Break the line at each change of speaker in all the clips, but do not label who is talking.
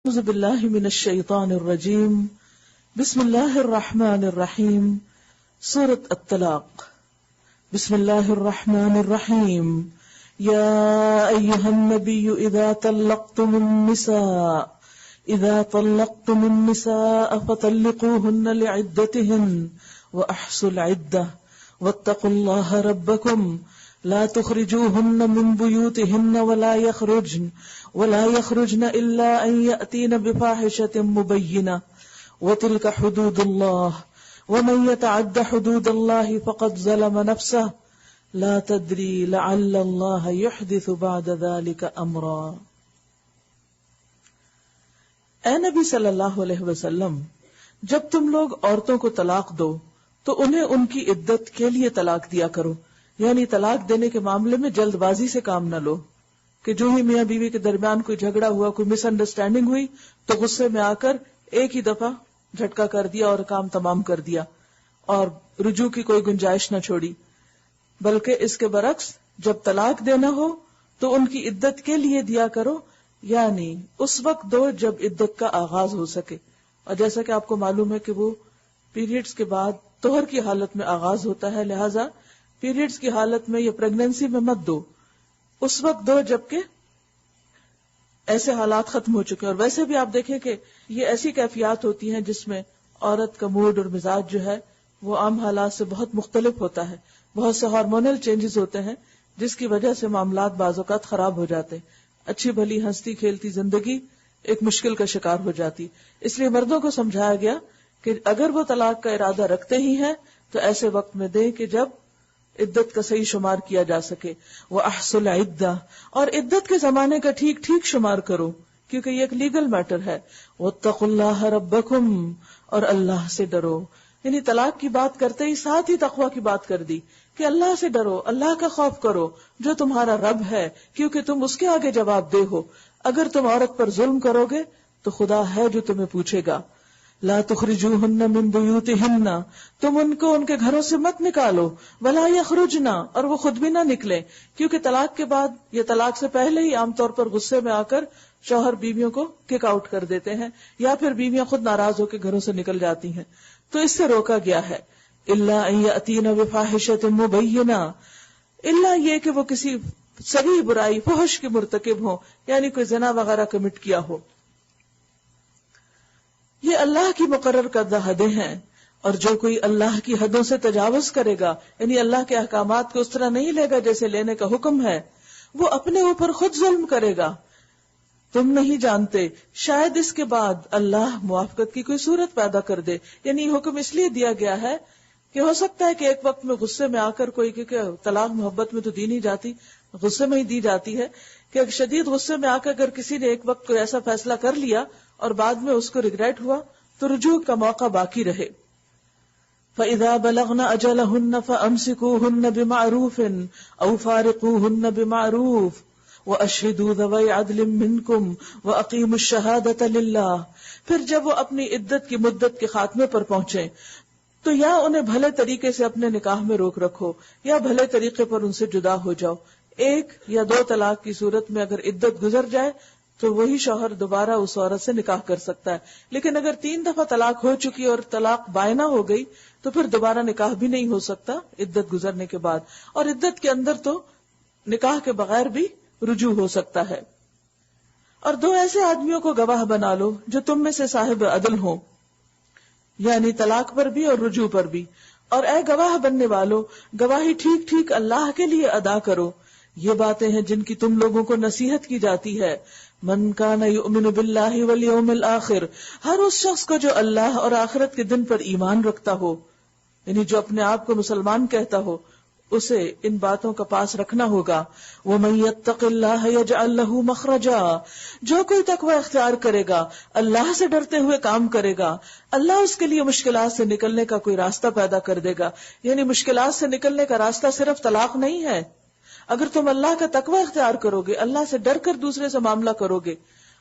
اعوذ باللہ من الشیطان الرجیم بسم اللہ الرحمن الرحیم سورۃ الطلاق بسم اللہ الرحمن الرحیم یا ایہا النبی اذا طلقتم النساء فطلقوهن لعدتهن واحصوا العدة واتقوا الله ربكم لا تخرجوهن من بيوتهن ولا يخرجن إلا أن يأتين بفاحشة مبينة وتلك حدود الله ومن يتعد حدود الله فقد ظلم نفسه لا تدري لعل الله يحدث بعد ذلك أمرا۔ اے نبی صلی اللہ علیہ وسلم، جب تم لوگ عورتوں کو طلاق دو تو انہیں ان کی عدت کے لیے طلاق دیا کرو، یعنی طلاق دینے کے معاملے میں جلد بازی سے کام نہ لو کہ جو ہی میاں بیوی کے درمیان کوئی جھگڑا ہوا، کوئی مس انڈرسٹینڈنگ ہوئی تو غصے میں آ کر ایک ہی دفعہ جھٹکا کر دیا اور کام تمام کر دیا اور رجوع کی کوئی گنجائش نہ چھوڑی، بلکہ اس کے برعکس جب طلاق دینا ہو تو ان کی عدت کے لیے دیا کرو، یعنی اس وقت دو جب عدت کا آغاز ہو سکے۔ اور جیسا کہ آپ کو معلوم ہے کہ وہ پیریڈز کے بعد طہر کی حالت میں آغاز ہوتا ہے، لہذا پیریڈز کی حالت میں یا پریگنینسی میں مت دو، اس وقت دو جبکہ ایسے حالات ختم ہو چکے ہیں۔ اور ویسے بھی آپ دیکھیں کہ یہ ایسی کیفیات ہوتی ہیں جس میں عورت کا موڈ اور مزاج جو ہے وہ عام حالات سے بہت مختلف ہوتا ہے، بہت سے ہارمونل چینجز ہوتے ہیں جس کی وجہ سے معاملات بعض اوقات خراب ہو جاتے ہیں، اچھی بھلی ہنستی کھیلتی زندگی ایک مشکل کا شکار ہو جاتی۔ اس لیے مردوں کو سمجھایا گیا کہ اگر وہ طلاق کا ارادہ رکھتے ہی ہیں تو ایسے وقت میں دیں کہ جب عدت کا صحیح شمار کیا جا سکے۔ وَأَحْصُوا الْعِدَّةَ، اور عدت کے زمانے کا ٹھیک ٹھیک شمار کرو کیونکہ یہ ایک لیگل میٹر ہے۔ وَاتَّقُوا اللَّهَ رَبَّكُمْ، اور اللہ سے ڈرو، یعنی طلاق کی بات کرتے ہی ساتھ ہی تقویٰ کی بات کر دی کہ اللہ سے ڈرو، اللہ کا خوف کرو جو تمہارا رب ہے، کیونکہ تم اس کے آگے جواب دہ ہو۔ اگر تم عورت پر ظلم کرو گے تو خدا ہے جو تمہیں پوچھے گا۔ لا تخرجوهن من بيوتهن، تم ان کو ان کے گھروں سے مت نکالو، ولا يخرجن، اور وہ خود بھی نہ نکلے، کیونکہ طلاق کے بعد یا طلاق سے پہلے ہی عام طور پر غصے میں آ کر شوہر بیویوں کو کک آؤٹ کر دیتے ہیں یا پھر بیویاں خود ناراض ہو کے گھروں سے نکل جاتی ہیں، تو اس سے روکا گیا ہے۔ الا ان ياتين بفاحشة مبينة، الا یہ کہ وہ کسی صریح برائی فحش کے مرتکب ہوں، یعنی کوئی زنا وغیرہ کمٹ کیا ہو۔ یہ اللہ کی مقرر کردہ حدیں ہیں، اور جو کوئی اللہ کی حدوں سے تجاوز کرے گا، یعنی اللہ کے احکامات کو اس طرح نہیں لے گا جیسے لینے کا حکم ہے، وہ اپنے اوپر خود ظلم کرے گا۔ تم نہیں جانتے، شاید اس کے بعد اللہ موافقت کی کوئی صورت پیدا کر دے، یعنی حکم اس لیے دیا گیا ہے کہ ہو سکتا ہے کہ ایک وقت میں غصے میں آ کر کوئی، کیونکہ طلاق محبت میں تو دی نہیں جاتی، غصے میں ہی دی جاتی ہے، کہ شدید غصے میں آ کر اگر کسی نے ایک وقت کوئی ایسا فیصلہ کر لیا اور بعد میں اس کو ریگریٹ ہوا تو رجوع کا موقع باقی رہے۔ فَإِذَا بَلَغْنَ أَجَلَهُنَّ فَأَمْسِكُوهُنَّ بِمَعْرُوفٍ أَوْ فَارِقُوهُنَّ بِمَعْرُوفٍ وَأَشْهِدُوا ذَوَيْ عَدْلٍ مِّنكُمْ وَأَقِيمُوا الشَّهَادَةَ لِلَّهِ، پھر جب وہ اپنی عدت کی مدت کے خاتمے پر پہنچیں تو یا انہیں بھلے طریقے سے اپنے نکاح میں روک رکھو یا بھلے طریقے پر ان سے جدا ہو جاؤ۔ ایک یا دو طلاق کی صورت میں اگر عدت گزر جائے تو وہی شوہر دوبارہ اس عورت سے نکاح کر سکتا ہے، لیکن اگر 3 دفعہ طلاق ہو چکی اور طلاق بائنہ ہو گئی تو پھر دوبارہ نکاح بھی نہیں ہو سکتا عدت گزرنے کے بعد، اور عدت کے اندر تو نکاح کے بغیر بھی رجوع ہو سکتا ہے۔ اور 2 ایسے آدمیوں کو گواہ بنا لو جو تم میں سے صاحب عدل ہوں، یعنی طلاق پر بھی اور رجوع پر بھی، اور اے گواہ بننے والو، گواہی ٹھیک ٹھیک اللہ کے لیے ادا کرو۔ یہ باتیں ہیں جن کی تم لوگوں کو نصیحت کی جاتی ہے۔ من کان یؤمن باللہ والیوم الآخر، ہر اس شخص کو جو اللہ اور آخرت کے دن پر ایمان رکھتا ہو، یعنی جو اپنے آپ کو مسلمان کہتا ہو، اسے ان باتوں کا پاس رکھنا ہوگا۔ ومن یتق اللہ یجعل لہ مخرجا، جو کوئی تقوی اختیار کرے گا، اللہ سے ڈرتے ہوئے کام کرے گا، اللہ اس کے لیے مشکلات سے نکلنے کا کوئی راستہ پیدا کر دے گا۔ یعنی مشکلات سے نکلنے کا راستہ صرف طلاق نہیں ہے، اگر تم اللہ کا تقوی اختیار کرو گے، اللہ سے ڈر کر دوسرے سے معاملہ کرو گے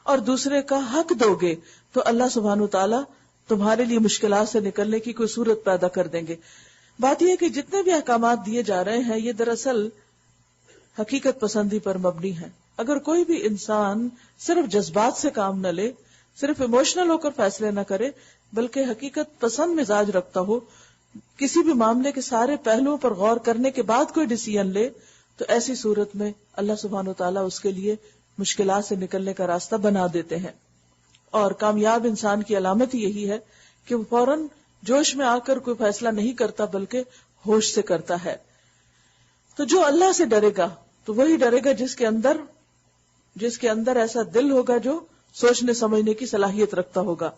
اور دوسرے کا حق دو گے تو اللہ سبحانہ وتعالی تمہارے لیے مشکلات سے نکلنے کی کوئی صورت پیدا کر دیں گے۔ بات یہ ہے کہ جتنے بھی احکامات دیے جا رہے ہیں یہ دراصل حقیقت پسندی پر مبنی ہے۔ اگر کوئی بھی انسان صرف جذبات سے کام نہ لے، صرف ایموشنل ہو کر فیصلے نہ کرے بلکہ حقیقت پسند مزاج رکھتا ہو، کسی بھی معاملے کے سارے پہلوؤں پر غور کرنے کے بعد کوئی ڈیسیژن لے، تو ایسی صورت میں اللہ سبحانہ وتعالیٰ اس کے لیے مشکلات سے نکلنے کا راستہ بنا دیتے ہیں۔ اور کامیاب انسان کی علامت یہی ہے کہ وہ فوراً جوش میں آ کر کوئی فیصلہ نہیں کرتا بلکہ ہوش سے کرتا ہے۔ تو جو اللہ سے ڈرے گا تو وہی ڈرے گا جس کے اندر ایسا دل ہوگا جو سوچنے سمجھنے کی صلاحیت رکھتا ہوگا۔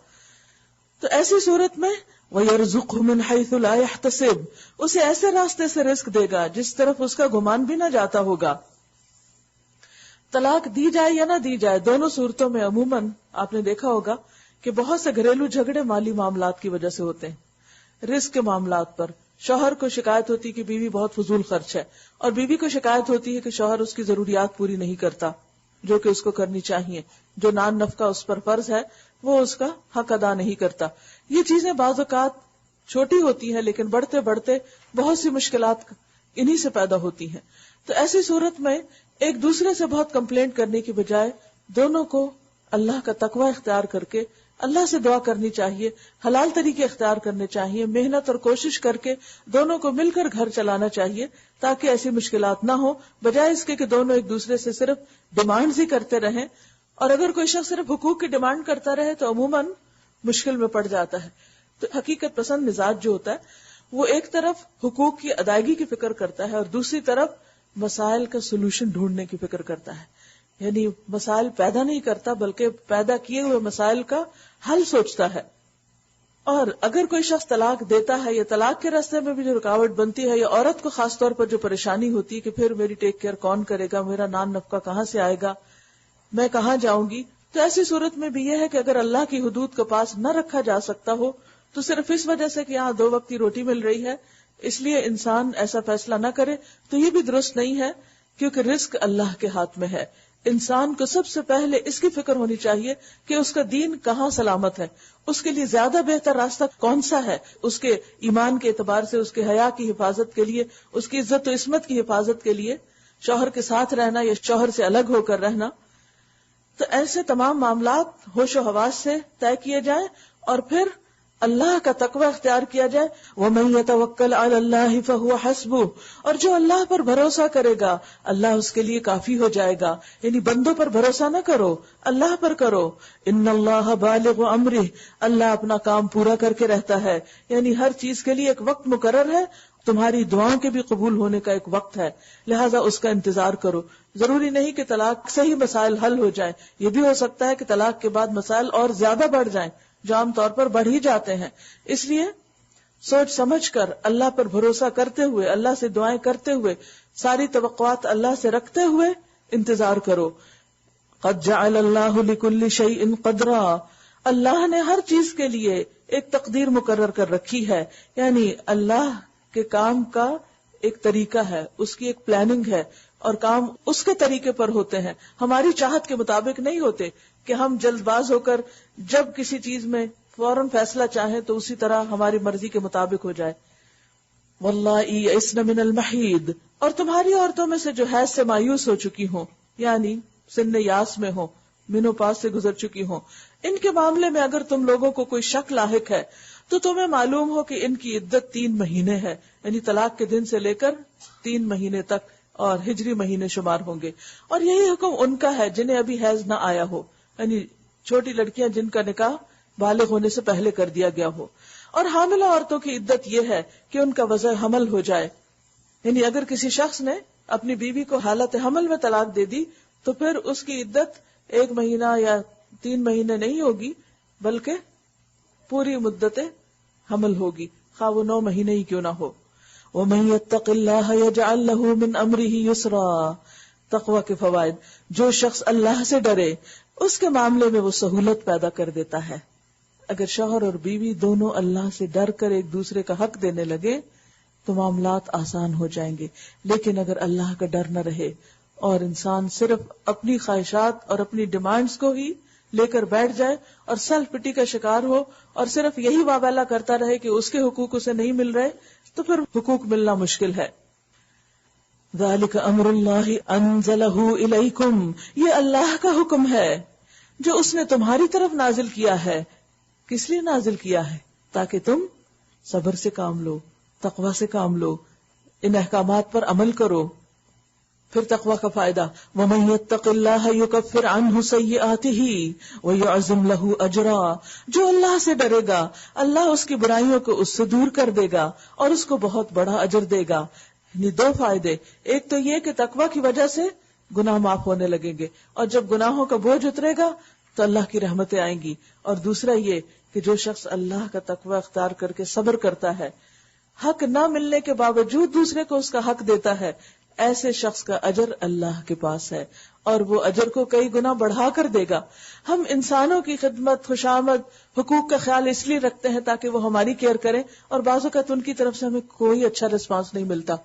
تو ایسی صورت میں وَيَرْزُقْهُ مِنْ حَيْثُ لَا يَحْتَسِبُ، اسے ایسے راستے سے رزق دے گا جس طرف اس کا گمان بھی نہ جاتا ہوگا۔ طلاق دی جائے یا نہ دی جائے، دونوں صورتوں میں عموماً آپ نے دیکھا ہوگا کہ بہت سے گھریلو جھگڑے مالی معاملات کی وجہ سے ہوتے ہیں۔ رزق کے معاملات پر شوہر کو شکایت ہوتی کہ بیوی بہت فضول خرچ ہے، اور بیوی کو شکایت ہوتی ہے کہ شوہر اس کی ضروریات پوری نہیں کرتا جو کہ اس کو کرنی چاہیے، جو نان نفقہ اس پر فرض ہے وہ اس کا حق ادا نہیں کرتا۔ یہ چیزیں بعض اوقات چھوٹی ہوتی ہیں لیکن بڑھتے بڑھتے بہت سی مشکلات انہی سے پیدا ہوتی ہیں۔ تو ایسی صورت میں ایک دوسرے سے بہت کمپلینٹ کرنے کی بجائے دونوں کو اللہ کا تقوی اختیار کر کے اللہ سے دعا کرنی چاہیے، حلال طریقے اختیار کرنے چاہیے، محنت اور کوشش کر کے دونوں کو مل کر گھر چلانا چاہیے تاکہ ایسی مشکلات نہ ہو، بجائے اس کے کہ دونوں ایک دوسرے سے صرف ڈیمانڈز ہی کرتے رہیں۔ اور اگر کوئی شخص صرف حقوق کی ڈیمانڈ کرتا رہے تو عموماً مشکل میں پڑ جاتا ہے۔ تو حقیقت پسند مزاج جو ہوتا ہے وہ ایک طرف حقوق کی ادائیگی کی فکر کرتا ہے اور دوسری طرف مسائل کا سولوشن ڈھونڈنے کی فکر کرتا ہے، یعنی مسائل پیدا نہیں کرتا بلکہ پیدا کیے ہوئے مسائل کا حل سوچتا ہے۔ اور اگر کوئی شخص طلاق دیتا ہے یا طلاق کے راستے میں بھی جو رکاوٹ بنتی ہے، یا عورت کو خاص طور پر جو پریشانی ہوتی ہے کہ پھر میری ٹیک کیئر کون کرے گا، میرا نان نفقہ کہاں سے آئے گا، میں کہاں جاؤں گی، تو ایسی صورت میں بھی یہ ہے کہ اگر اللہ کی حدود کو پاس نہ رکھا جا سکتا ہو تو صرف اس وجہ سے کہ یہاں 2 وقت کی روٹی مل رہی ہے اس لیے انسان ایسا فیصلہ نہ کرے، تو یہ بھی درست نہیں ہے، کیونکہ رزق اللہ کے ہاتھ میں ہے۔ انسان کو سب سے پہلے اس کی فکر ہونی چاہیے کہ اس کا دین کہاں سلامت ہے، اس کے لیے زیادہ بہتر راستہ کون سا ہے، اس کے ایمان کے اعتبار سے، اس کے حیا کی حفاظت کے لیے، اس کی عزت و عصمت کی حفاظت کے لیے شوہر کے ساتھ رہنا یا شوہر سے الگ ہو کر رہنا۔ تو ایسے تمام معاملات ہوش و حواس سے طے کیے جائیں اور پھر اللہ کا تقوی اختیار کیا جائے۔ وَمَن يَتَوَكَّلْ عَلَى اللَّهِ فَهُوَ حَسْبُهُ، اور جو اللہ پر بھروسہ کرے گا اللہ اس کے لیے کافی ہو جائے گا، یعنی بندوں پر بھروسہ نہ کرو، اللہ پر کرو۔ ان اللہ بالغ امرہ، اللہ اپنا کام پورا کر کے رہتا ہے، یعنی ہر چیز کے لیے ایک وقت مقرر ہے، تمہاری دعاؤں کے بھی قبول ہونے کا ایک وقت ہے، لہٰذا اس کا انتظار کرو۔ ضروری نہیں کہ طلاق سے ہی مسائل حل ہو جائیں، یہ بھی ہو سکتا ہے کہ طلاق کے بعد مسائل اور زیادہ بڑھ جائیں جو عام طور پر بڑھ ہی جاتے ہیں۔ اس لیے سوچ سمجھ کر اللہ پر بھروسہ کرتے ہوئے، اللہ سے دعائیں کرتے ہوئے، ساری توقعات اللہ سے رکھتے ہوئے انتظار کرو۔ قد جعل اللہ لکل شیء قدرا، اللہ نے ہر چیز کے لیے ایک تقدیر مقرر کر رکھی ہے، یعنی اللہ کے کام کا ایک طریقہ ہے، اس کی ایک پلاننگ ہے اور کام اس کے طریقے پر ہوتے ہیں، ہماری چاہت کے مطابق نہیں ہوتے کہ ہم جلد باز ہو کر جب کسی چیز میں فوراً فیصلہ چاہیں تو اسی طرح ہماری مرضی کے مطابق ہو جائے۔ واللائی یئسن من المحید، اور تمہاری عورتوں میں سے جو حیض سے مایوس ہو چکی ہوں، یعنی سن یاس میں ہوں، مینوپاز سے گزر چکی ہوں، ان کے معاملے میں اگر تم لوگوں کو کوئی شک لاحق ہے تو تمہیں معلوم ہو کہ ان کی عدت 3 مہینے ہے، یعنی طلاق کے دن سے لے کر 3 مہینے تک، اور ہجری مہینے شمار ہوں گے۔ اور یہی حکم ان کا ہے جنہیں ابھی حیض نہ آیا ہو، یعنی چھوٹی لڑکیاں جن کا نکاح بالغ ہونے سے پہلے کر دیا گیا ہو۔ اور حاملہ عورتوں کی عدت یہ ہے کہ ان کا وضع حمل ہو جائے، یعنی اگر کسی شخص نے اپنی بیوی کو حالت حمل میں طلاق دے دی تو پھر اس کی عدت 1 مہینہ یا 3 مہینے نہیں ہوگی بلکہ پوری مدت حمل ہوگی، خواہ وہ 9 مہینے ہی کیوں نہ ہو۔ وَمَن يَتَّقِ اللَّهَ يَجْعَل لَّهُ مِنْ أَمْرِهِ يُسْرًا، تقوی کے فوائد، جو شخص اللہ سے ڈرے اس کے معاملے میں وہ سہولت پیدا کر دیتا ہے۔ اگر شوہر اور بیوی دونوں اللہ سے ڈر کر ایک دوسرے کا حق دینے لگے تو معاملات آسان ہو جائیں گے، لیکن اگر اللہ کا ڈر نہ رہے اور انسان صرف اپنی خواہشات اور اپنی ڈیمانڈز کو ہی لے کر بیٹھ جائے اور سیلف پٹی کا شکار ہو اور صرف یہی واویلا کرتا رہے کہ اس کے حقوق اسے نہیں مل رہے، تو پھر حقوق ملنا مشکل ہے۔ ذالک امر اللہ انزلہ الیکم، یہ اللہ کا حکم ہے۔ جو اس نے تمہاری طرف نازل کیا ہے. کس لیے نازل کیا ہے؟ تاکہ تم صبر سے کام لو، تقوی سے کام لو، ان احکامات پر عمل کرو. پھر تقوی کا فائدہ وَمَن يَتَّقِ اللَّهَ يُكَفِّرْ عَنْهُ سَيِّئَاتِهِ وَيُعْظِمْ لَهُ أَجْرًا. جو اللہ سے ڈرے گا اللہ اس کی برائیوں کو اس سے دور کر دے گا اور اس کو بہت بڑا اجر دے گا. یعنی دو فائدے، ایک تو یہ کہ تقوی کی وجہ سے گناہ معاف ہونے لگیں گے اور جب گناہوں کا بوجھ اترے گا تو اللہ کی رحمتیں آئیں گی. اور دوسرا یہ کہ جو شخص اللہ کا تقوی اختیار کر کے صبر کرتا ہے، حق نہ ملنے کے باوجود دوسرے کو اس کا حق دیتا ہے، ایسے شخص کا اجر اللہ کے پاس ہے اور وہ اجر کو کئی گنا بڑھا کر دے گا. ہم انسانوں کی خدمت، خوشامد، حقوق کا خیال اس لیے رکھتے ہیں تاکہ وہ ہماری کیئر کریں، اور بعض اوقات ان کی طرف سے ہمیں کوئی اچھا رسپانس نہیں ملتا.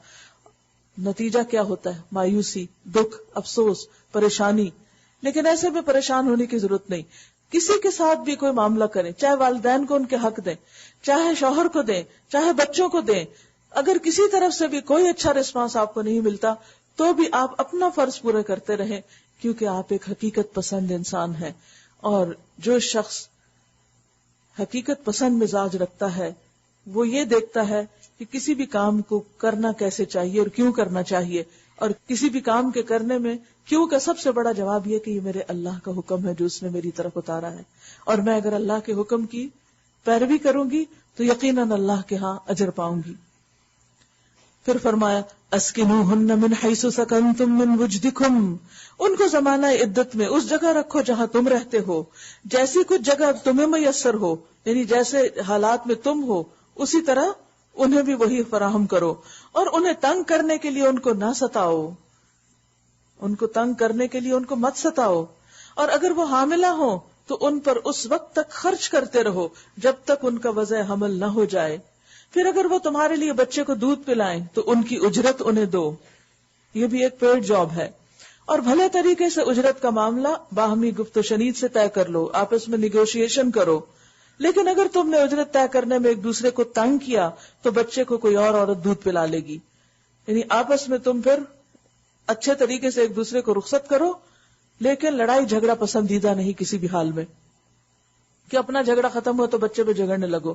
نتیجہ کیا ہوتا ہے؟ مایوسی، دکھ، افسوس، پریشانی. لیکن ایسے میں پریشان ہونے کی ضرورت نہیں. کسی کے ساتھ بھی کوئی معاملہ کریں، چاہے والدین کو ان کے حق دیں، چاہے شوہر کو دیں، چاہے بچوں کو دیں، اگر کسی طرف سے بھی کوئی اچھا رسپانس آپ کو نہیں ملتا تو بھی آپ اپنا فرض پورا کرتے رہیں، کیونکہ آپ ایک حقیقت پسند انسان ہیں. اور جو شخص حقیقت پسند مزاج رکھتا ہے وہ یہ دیکھتا ہے کہ کسی بھی کام کو کرنا کیسے چاہیے اور کیوں کرنا چاہیے، اور کسی بھی کام کے کرنے میں کیوں کا سب سے بڑا جواب یہ کہ یہ میرے اللہ کا حکم ہے جو اس نے میری طرف اتارا ہے، اور میں اگر اللہ کے حکم کی پیروی کروں گی تو یقیناً اللہ کے ہاں اجر پاؤں گی. پھر فرمایا اسکنوہن من حیث سکنتم من وجدکم، ان کو زمانہ عدت میں اس جگہ رکھو جہاں تم رہتے ہو، جیسی کچھ جگہ تمہیں میسر ہو، یعنی جیسے حالات میں تم ہو اسی طرح انہیں بھی وہی فراہم کرو، اور انہیں تنگ کرنے کے لیے ان کو نہ ستاؤ، ان کو تنگ کرنے کے لیے ان کو مت ستاؤ، اور اگر وہ حاملہ ہوں تو ان پر اس وقت تک خرچ کرتے رہو جب تک ان کا وضع حمل نہ ہو جائے. پھر اگر وہ تمہارے لیے بچے کو دودھ پلائیں تو ان کی اجرت انہیں دو، یہ بھی ایک پیڈ جاب ہے. اور بھلے طریقے سے اجرت کا معاملہ باہمی گفت و شنید سے طے کر لو، آپس میں نیگوشیشن کرو. لیکن اگر تم نے اجرت طے کرنے میں ایک دوسرے کو تنگ کیا تو بچے کو کوئی اور عورت دودھ پلا لے گی. یعنی آپس میں تم پھر اچھے طریقے سے ایک دوسرے کو رخصت کرو، لیکن لڑائی جھگڑا پسندیدہ نہیں کسی بھی حال میں کہ اپنا جھگڑا ختم ہو تو بچے پہ جھگڑنے لگو.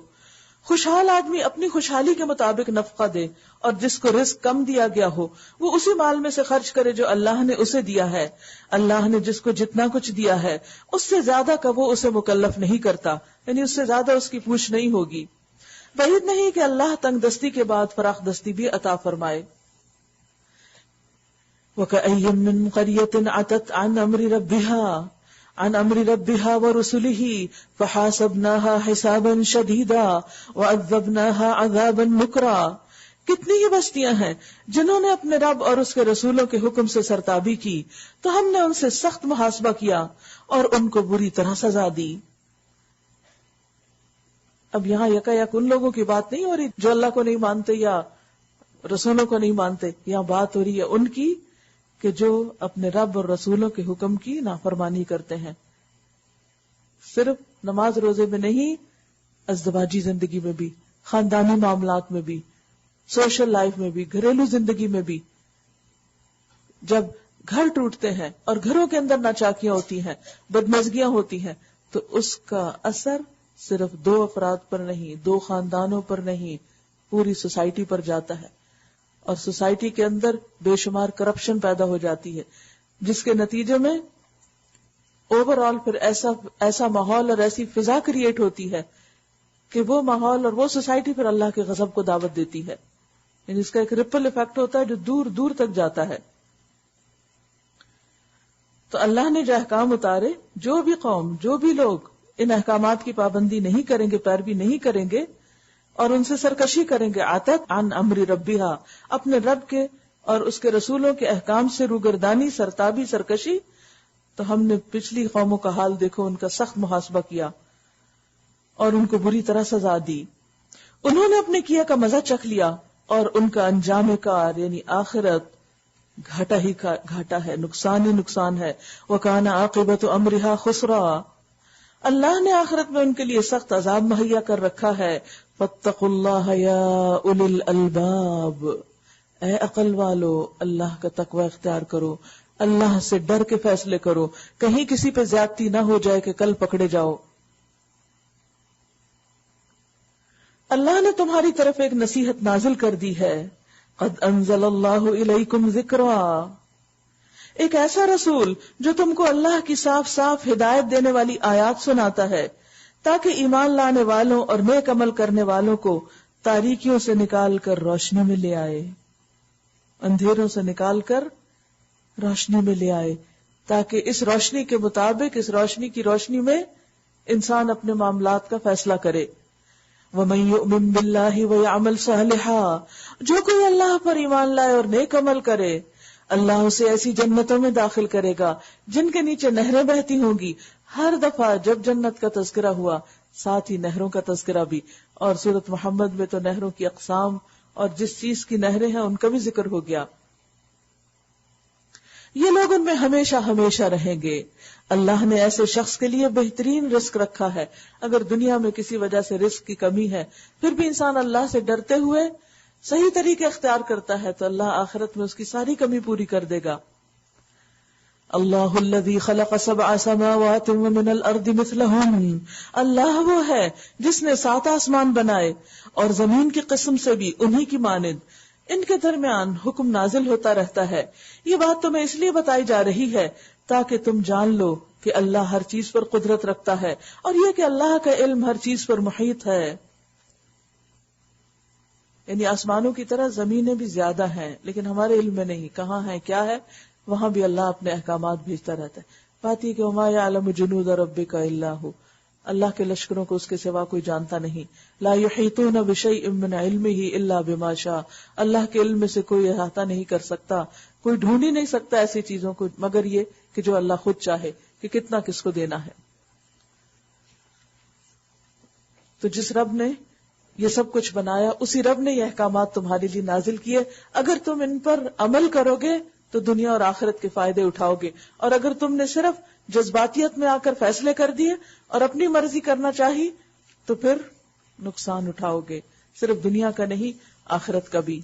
خوشحال آدمی اپنی خوشحالی کے مطابق نفقہ دے، اور جس کو رزق کم دیا گیا ہو وہ اسی مال میں سے خرچ کرے جو اللہ نے اسے دیا ہے. اللہ نے جس کو جتنا کچھ دیا ہے اس سے زیادہ کا وہ اسے مکلف نہیں کرتا، یعنی اس سے زیادہ اس کی پوچھ نہیں ہوگی. بعید نہیں کہ اللہ تنگ دستی کے بعد فراخ دستی بھی عطا فرمائے. وَكَأَيٍّ مِّن قَرْيَةٍ عَتَتْ عَنْ أَمْرِ رَبِّهَا وَرُسُلِهِ فَحَاسَبْنَاهَا حِسَابًا شَدِيدًا وَعَذَّبْنَاهَا عَذَابًا نُكْرًا. کتنی ہی بستیاں ہیں جنہوں نے اپنے رب اور اس کے رسولوں کے حکم سے سرتابی کی تو ہم نے ان سے سخت محاسبہ کیا اور ان کو بری طرح سزا دی. اب یہاں یکایک ان لوگوں کی بات نہیں ہو رہی جو اللہ کو نہیں مانتے یا رسولوں کو نہیں مانتے، یہاں بات ہو رہی ہے ان کی کہ جو اپنے رب اور رسولوں کے حکم کی نافرمانی کرتے ہیں. صرف نماز روزے میں نہیں، ازدواجی زندگی میں بھی، خاندانی معاملات میں بھی، سوشل لائف میں بھی، گھریلو زندگی میں بھی. جب گھر ٹوٹتے ہیں اور گھروں کے اندر ناچاکیاں ہوتی ہیں، بدمزگیاں ہوتی ہیں، تو اس کا اثر صرف 2 افراد پر نہیں، 2 خاندانوں پر نہیں، پوری سوسائٹی پر جاتا ہے. اور سوسائٹی کے اندر بے شمار کرپشن پیدا ہو جاتی ہے، جس کے نتیجے میں اوور آل پھر ایسا ماحول اور ایسی فضا کریٹ ہوتی ہے کہ وہ ماحول اور وہ سوسائٹی پھر اللہ کے غضب کو دعوت دیتی ہے. یعنی اس کا ایک ریپل ایفیکٹ ہوتا ہے جو دور دور تک جاتا ہے. تو اللہ نے جو احکام اتارے، جو بھی قوم، جو بھی لوگ ان احکامات کی پابندی نہیں کریں گے، پیروی نہیں کریں گے اور ان سے سرکشی کریں گے، عتت عن امر ربها، اپنے رب کے اور اس کے رسولوں کے احکام سے روگردانی، سرتابی، سرکشی، تو ہم نے پچھلی قوموں کا حال دیکھو، ان کا سخت محاسبہ کیا اور ان کو بری طرح سزا دی. انہوں نے اپنے کیا کا مزہ چکھ لیا اور ان کا انجام کار یعنی آخرت گھاٹا ہی گھاٹا ہے، نقصان ہی نقصان ہے. وَكَانَ عَاقِبَةُ أَمْرِهَا خُسْرًا، اللہ نے آخرت میں ان کے لیے سخت عذاب مہیا کر رکھا ہے. فَاتَّقُوا اللَّهَ يَا أُولِي الْأَلْبَابِ، اے عقل والو اللہ کا تقوی اختیار کرو. اللہ سے ڈر کے فیصلے کرو، کہیں کسی پہ زیادتی نہ ہو جائے کہ کل پکڑے جاؤ۔ اللہ نے تمہاری طرف ایک نصیحت نازل کر دی ہے، قد انزل اللہ الیکم ذکرا، ایک ایسا رسول جو تم کو اللہ کی صاف صاف ہدایت دینے والی آیات سناتا ہے، تاکہ ایمان لانے والوں اور نیک عمل کرنے والوں کو تاریکیوں سے نکال کر روشنی میں لے آئے، اندھیروں سے نکال کر روشنی میں لے آئے، تاکہ اس روشنی کے مطابق، اس روشنی کی روشنی میں انسان اپنے معاملات کا فیصلہ کرے۔ وَمَن يُؤْمِن بِاللَّهِ وَيَعْمَلْ صَالِحًا، جو کوئی اللہ پر ایمان لائے اور نیک عمل کرے، اللہ اسے ایسی جنتوں میں داخل کرے گا جن کے نیچے نہریں بہتی ہوں گی۔ ہر دفعہ جب جنت کا تذکرہ ہوا ساتھ ہی نہروں کا تذکرہ بھی، اور سورۃ محمد میں تو نہروں کی اقسام اور جس چیز کی نہریں ہیں ان کا بھی ذکر ہو گیا۔ یہ لوگ ان میں ہمیشہ ہمیشہ رہیں گے۔ اللہ نے ایسے شخص کے لیے بہترین رزق رکھا ہے۔ اگر دنیا میں کسی وجہ سے رزق کی کمی ہے، پھر بھی انسان اللہ سے ڈرتے ہوئے صحیح طریقے اختیار کرتا ہے تو اللہ آخرت میں اس کی ساری کمی پوری کر دے گا۔ اللہ الذی خلق 7 سماوات ومن الارض مثلہن، اللہ وہ ہے جس نے 7 آسمان بنائے اور زمین کی قسم سے بھی انہی کی مانند، ان کے درمیان حکم نازل ہوتا رہتا ہے۔ یہ بات تمہیں اس لیے بتائی جا رہی ہے تاکہ تم جان لو کہ اللہ ہر چیز پر قدرت رکھتا ہے، اور یہ کہ اللہ کا علم ہر چیز پر محیط ہے۔ یعنی آسمانوں کی طرح زمینیں بھی زیادہ ہیں لیکن ہمارے علم میں نہیں، کہاں ہے کیا ہے، وہاں بھی اللہ اپنے احکامات بھیجتا رہتا ہے۔ بات یہ کہ وما یعلم جنود ربک الا ھو، اللہ کے لشکروں کو اس کے سوا کوئی جانتا نہیں۔ لا یحیطون بشیء من علمہ الا بما شاء، اللہ کے علم میں سے کوئی احاطہ نہیں کر سکتا، کوئی ڈھونڈ ہی نہیں سکتا ایسی چیزوں کو مگر یہ کہ جو اللہ خود چاہے کہ کتنا کس کو دینا ہے۔ تو جس رب نے یہ سب کچھ بنایا، اسی رب نے یہ احکامات تمہارے لیے نازل کیے، اگر تم ان پر عمل کرو گے تو دنیا اور آخرت کے فائدے اٹھاؤ گے، اور اگر تم نے صرف جذباتیت میں آ کر فیصلے کر دیے اور اپنی مرضی کرنا چاہی تو پھر نقصان اٹھاؤ گے، صرف دنیا کا نہیں آخرت کا بھی۔